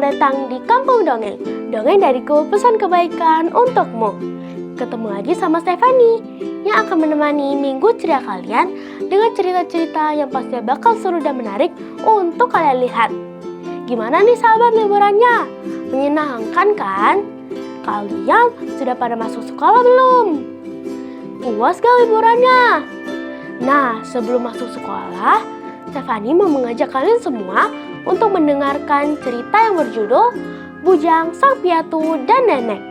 Selamat datang di Kampung Dongeng. Dongeng dariku, pesan kebaikan untukmu. Ketemu lagi sama Stefani yang akan menemani minggu ceria kalian dengan cerita-cerita yang pasti bakal seru dan menarik untuk kalian lihat. Gimana nih sahabat liburannya? Menyenangkan kan? Kalian sudah pada masuk sekolah belum? Puas gak liburannya? Nah, sebelum masuk sekolah, Stefani mau mengajak kalian semua untuk mendengarkan cerita yang berjudul Bujang, Sang Piatu, dan Nenek.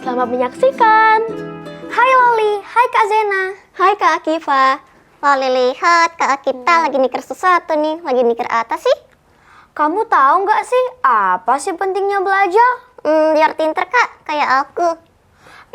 Selamat menyaksikan. Hai Loli, hai Kak Zena. Hai Kak Akifa. Loli lihat Kak kita lagi niker sesuatu nih, lagi niker apa sih? Kamu tahu nggak sih apa sih pentingnya belajar? Biar pinter Kak, kayak aku.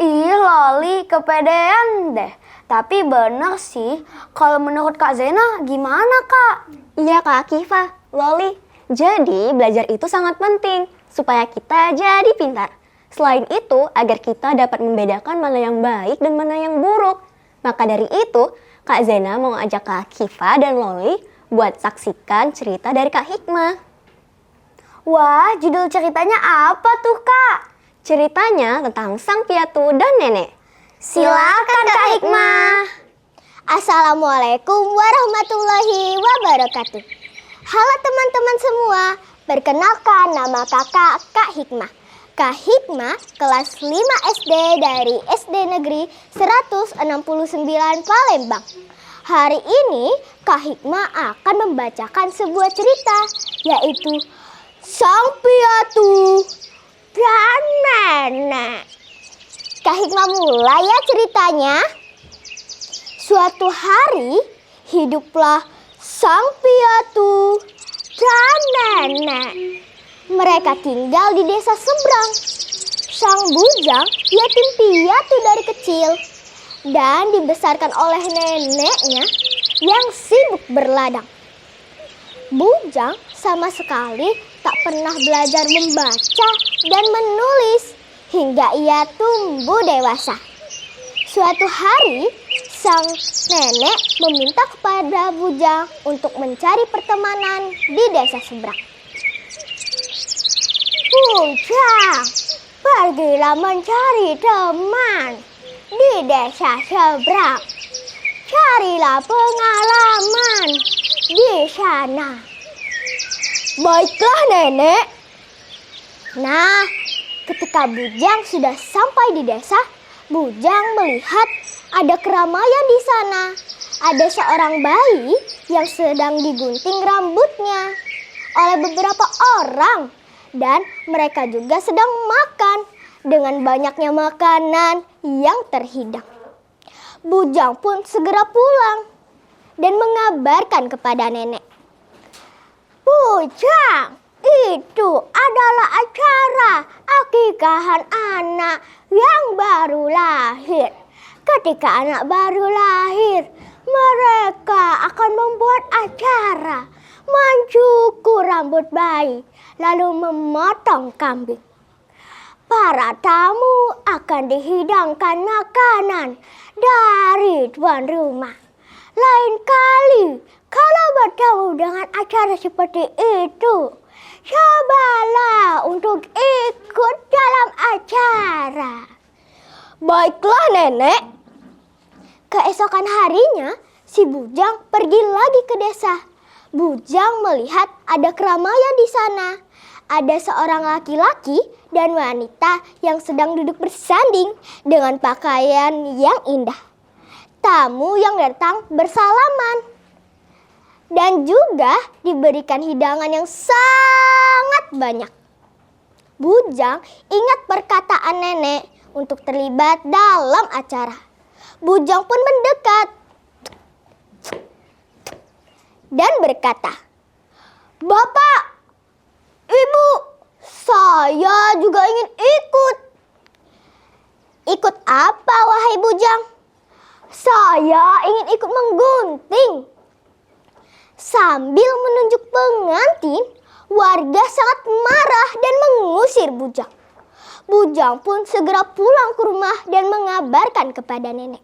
Ih Loli, kepedean deh. Tapi bener sih, kalau menurut Kak Zena gimana Kak? Iya Kak Akifa, Loli. Jadi belajar itu sangat penting supaya kita jadi pintar. Selain itu, agar kita dapat membedakan mana yang baik dan mana yang buruk. Maka dari itu, Kak Zena mau ajak Kak Akifa dan Loli buat saksikan cerita dari Kak Hikmah. Wah, judul ceritanya apa tuh Kak? Ceritanya tentang Sang Piatu dan Nenek. Silakan Kak Hikmah. Assalamualaikum warahmatullahi wabarakatuh. Halo teman-teman semua, perkenalkan nama kakak Kak Hikmah. Kak Hikmah kelas 5 SD dari SD Negeri 169 Palembang. Hari ini Kak Hikmah akan membacakan sebuah cerita, yaitu Sang Piatu dan Nenek. Kak Hikmah mulai ya ceritanya. Suatu hari hiduplah Sang Piatu dan Nenek. Mereka tinggal di desa seberang. Sang bujang yatim piatu dari kecil dan dibesarkan oleh neneknya yang sibuk berladang. Bujang sama sekali tak pernah belajar membaca dan menulis hingga ia tumbuh dewasa. Suatu hari, sang nenek meminta kepada bujang untuk mencari pertemanan di desa seberang. Bujang, pergilah mencari teman di desa seberang. Carilah pengalaman di sana. Baiklah nenek. Nah, ketika bujang sudah sampai di desa, bujang melihat ada keramaian di sana. Ada seorang bayi yang sedang digunting rambutnya oleh beberapa orang. Dan mereka juga sedang makan dengan banyaknya makanan yang terhidang. Bujang pun segera pulang dan mengabarkan kepada nenek. Bujang, itu adalah acara akikahan anak yang baru lahir. Ketika anak baru lahir, mereka akan membuat acara mencukur rambut bayi, lalu memotong kambing. Para tamu akan dihidangkan makanan dari tuan rumah. Lain kali, kalau bertemu dengan acara seperti itu, cobalah untuk ikut dalam acara. Baiklah nenek. Keesokan harinya, si bujang pergi lagi ke desa. Bujang melihat ada keramaian di sana. Ada seorang laki-laki dan wanita yang sedang duduk bersanding dengan pakaian yang indah. Tamu yang datang bersalaman dan juga diberikan hidangan yang sangat banyak. Bujang ingat perkataan nenek untuk terlibat dalam acara. Bujang pun mendekat dan berkata, "Bapak, Ibu, saya juga ingin ikut." "Ikut apa, wahai bujang?" "Saya ingin ikut menggunting." Sambil menunjuk pengantin, warga sangat marah dan mengusir bujang. Bujang pun segera pulang ke rumah dan mengabarkan kepada nenek.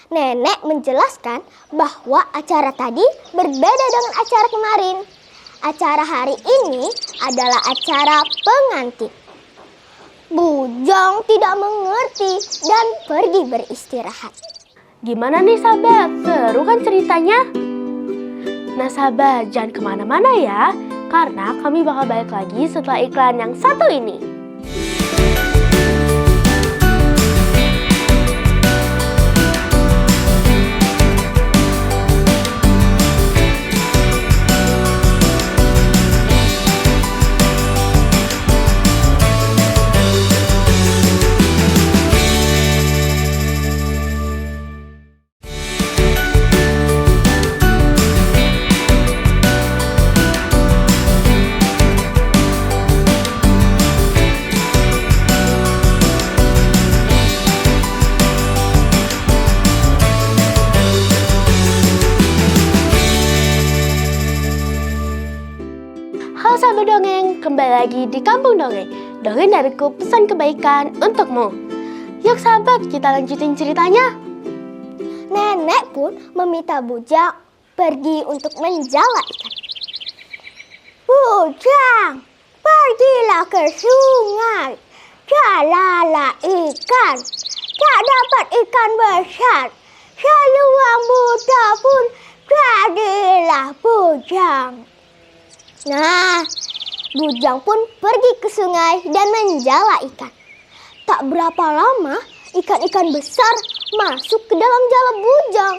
Nenek menjelaskan bahwa acara tadi berbeda dengan acara kemarin. acara hari ini adalah acara pengantin. Bujang tidak mengerti dan pergi beristirahat. Gimana nih sahabat, seru kan ceritanya? Nah sahabat, jangan kemana-mana ya, karena kami bakal balik lagi setelah iklan yang satu ini. Halo sahabat dongeng, kembali lagi di Kampung Dongeng. Dongeng dariku, pesan kebaikan untukmu. Yuk sahabat, kita lanjutin ceritanya. Nenek pun meminta Bujang pergi untuk menjala ikan. Bujang, pergilah ke sungai, jalalah ikan. Tak dapat ikan besar, seluang buta pun jadilah bujang. Nah, Bujang pun pergi ke sungai dan menjala ikan. Tak berapa lama, ikan-ikan besar masuk ke dalam jala Bujang.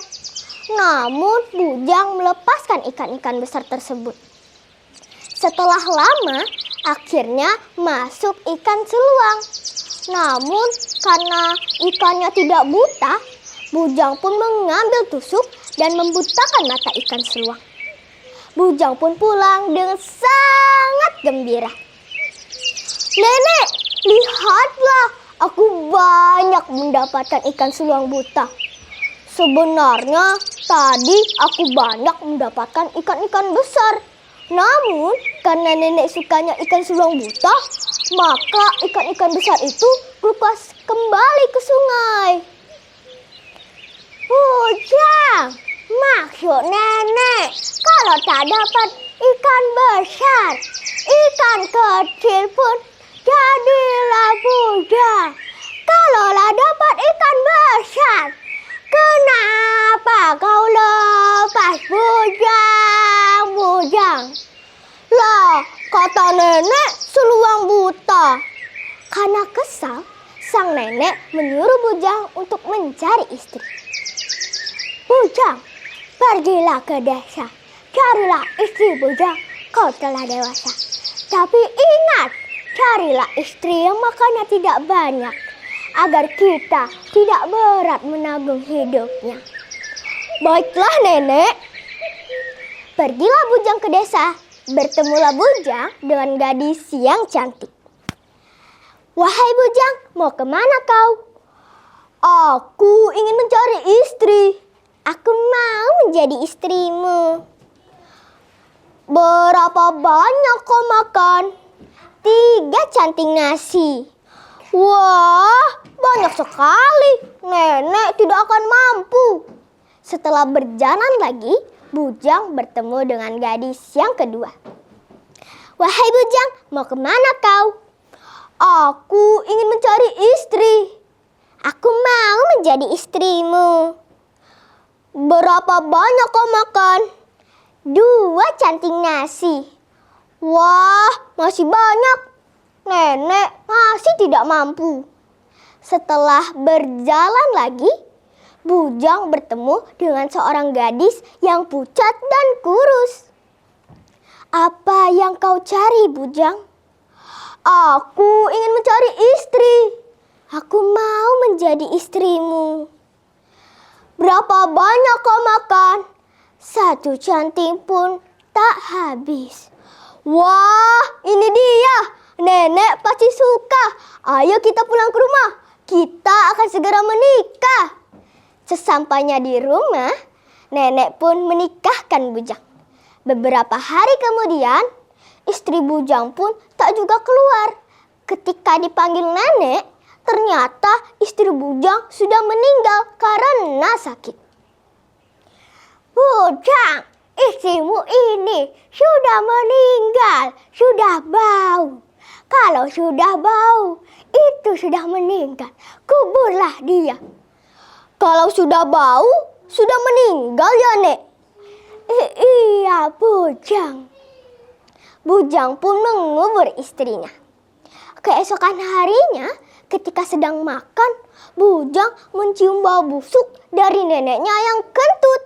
Namun, Bujang melepaskan ikan-ikan besar tersebut. Setelah lama, akhirnya masuk ikan seluang. Namun, karena ikannya tidak buta, Bujang pun mengambil tusuk dan membutakan mata ikan seluang. Bujang pun pulang dengan sangat gembira. Nenek, lihatlah, aku banyak mendapatkan ikan seluang buta. Sebenarnya tadi aku banyak mendapatkan ikan-ikan besar. Namun karena nenek sukanya ikan seluang buta, maka ikan-ikan besar itu lepas kembali ke sungai. Bujang, maksud nenek, kalau tak dapat ikan besar, ikan kecil pun jadilah bujang. Kalaulah dapat ikan besar, kenapa kau lepas bujang? Lah, kata nenek seluang buta. Karena kesal, sang nenek menyuruh Bujang untuk mencari istri. Bujang, pergilah ke desa, carilah istri Bujang, kau telah dewasa. Tapi ingat, carilah istri yang makannya tidak banyak, agar kita tidak berat menanggung hidupnya. Baiklah nenek. Pergilah Bujang ke desa, bertemulah Bujang dengan gadis yang cantik. Wahai Bujang, mau kemana kau? Aku ingin mencari istri. Aku mau menjadi istrimu. Berapa banyak kau makan? 3 canting nasi. Wah, banyak sekali. Nenek tidak akan mampu. Setelah berjalan lagi, Bujang bertemu dengan gadis yang kedua. Wahai Bujang, mau kemana kau? Aku ingin mencari istri. Aku mau menjadi istrimu. Berapa banyak kau makan? 2 canting nasi. Wah, masih banyak. Nenek masih tidak mampu. Setelah berjalan lagi, Bujang bertemu dengan seorang gadis yang pucat dan kurus. Apa yang kau cari, Bujang? Aku ingin mencari istri. Aku mau menjadi istrimu. Berapa banyak kau makan? 1 canting pun tak habis. Wah, ini dia. Nenek pasti suka. Ayo kita pulang ke rumah. Kita akan segera menikah. Sesampainya di rumah, nenek pun menikahkan Bujang. Beberapa hari kemudian, istri Bujang pun tak juga keluar. Ketika dipanggil nenek, ternyata istri Bujang sudah meninggal karena sakit. Bujang, istrimu ini sudah meninggal, sudah bau. Kalau sudah bau, itu sudah meninggal. Kuburlah dia. Kalau sudah bau, sudah meninggal ya, Nek? Iya, Bujang. Bujang pun mengubur istrinya. Keesokan harinya, ketika sedang makan, Bujang mencium bau busuk dari neneknya yang kentut.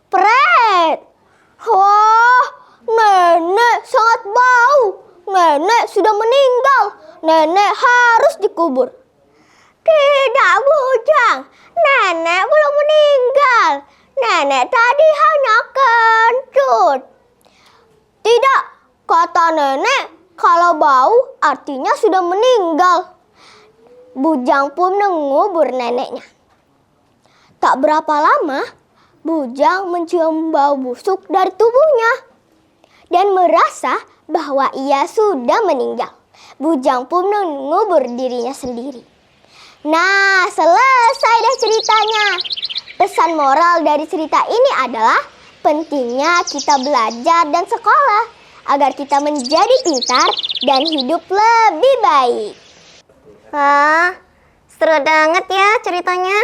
Pret! Wah, nenek sangat bau. Nenek sudah meninggal. Nenek harus dikubur. Tidak, Bujang. Nenek belum meninggal. Nenek tadi hanya kentut. Tidak, kata nenek, kalau bau artinya sudah meninggal. Bujang pun mengubur neneknya. Tak berapa lama, Bujang mencium bau busuk dari tubuhnya dan merasa bahwa ia sudah meninggal. Bujang pun mengubur dirinya sendiri. Nah, selesai deh ceritanya. Pesan moral dari cerita ini adalah pentingnya kita belajar dan sekolah agar kita menjadi pintar dan hidup lebih baik. Wah, seru banget ya ceritanya.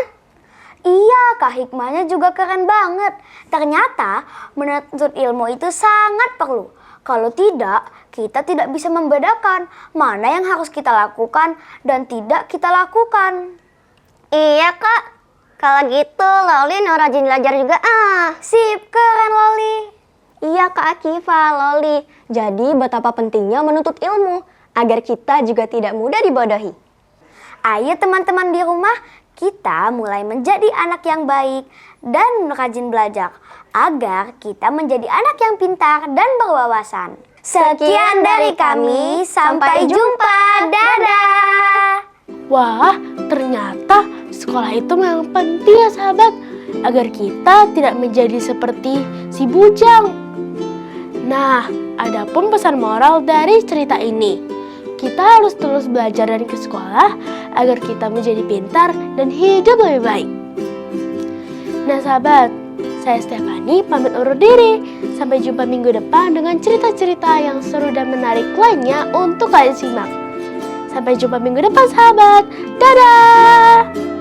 Iya, Kak, hikmahnya juga keren banget. Ternyata menuntut ilmu itu sangat perlu. Kalau tidak, kita tidak bisa membedakan mana yang harus kita lakukan dan tidak kita lakukan. Iya Kak, kalau gitu Loli mau rajin belajar juga Sip, keren Loli. Iya Kak Akifa, Loli. Jadi betapa pentingnya menuntut ilmu agar kita juga tidak mudah dibodohi. Ayo teman-teman di rumah, kita mulai menjadi anak yang baik dan rajin belajar agar kita menjadi anak yang pintar dan berwawasan. Sekian dari kami, sampai jumpa, dadah! Wah, ternyata sekolah itu memang penting ya sahabat, agar kita tidak menjadi seperti si Bujang. Nah, adapun pesan moral dari cerita ini, kita harus terus belajar dan ke sekolah agar kita menjadi pintar dan hidup lebih baik. Nah sahabat, saya Stefani pamit undur diri. Sampai jumpa minggu depan dengan cerita-cerita yang seru dan menarik lainnya untuk kalian simak. Sampai jumpa minggu depan sahabat. Dadah!